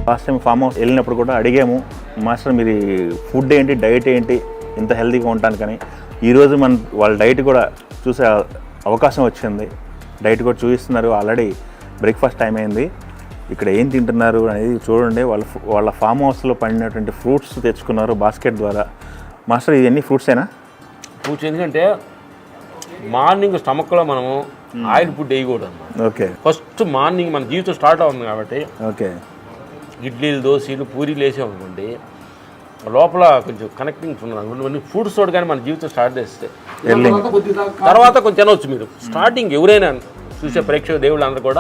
Last time farm house వెళ్ళినప్పుడు కూడా అడిగాము, మాస్టర్ మీరు ఫుడ్ ఏంటి, డైట్ ఏంటి, ఇంత హెల్తీగా ఉంటానికని. ఈరోజు వాళ్ళ డైట్ కూడా చూసే అవకాశం వచ్చింది. డైట్ కూడా చూపిస్తున్నారు. ఆల్రెడీ బ్రేక్ఫాస్ట్ టైం అయింది. ఇక్కడ ఏం తింటున్నారు అనేది చూడండి. వాళ్ళ ఫామ్ హౌస్లో పండినటువంటి ఫ్రూట్స్ తెచ్చుకున్నారు బాస్కెట్ ద్వారా. మాస్టర్ ఇవన్నీ ఫ్రూట్సేనా? ఫ్రూట్స్ ఎందుకంటే మార్నింగ్ స్టమక్లో మనము ఆయిల్ ఫుడ్ వేయకూడదు. ఓకే. ఫస్ట్ మార్నింగ్ మన జీవితం స్టార్ట్ అవుతుంది కాబట్టి ఓకే. ఇడ్లీలు, దోశలు, పూరీలు వేసామనుకోండి, లోపల కొంచెం కనెక్టింగ్స్ ఉన్నది అనుకోండి. ఫ్రూట్స్ తోటి కానీ మన జీవితం స్టార్ట్ చేస్తే తర్వాత కొంచెం తినవచ్చు మీరు. స్టార్టింగ్ ఎవరైనా చూసే ప్రేక్షక దేవుళ్ళు అందరూ కూడా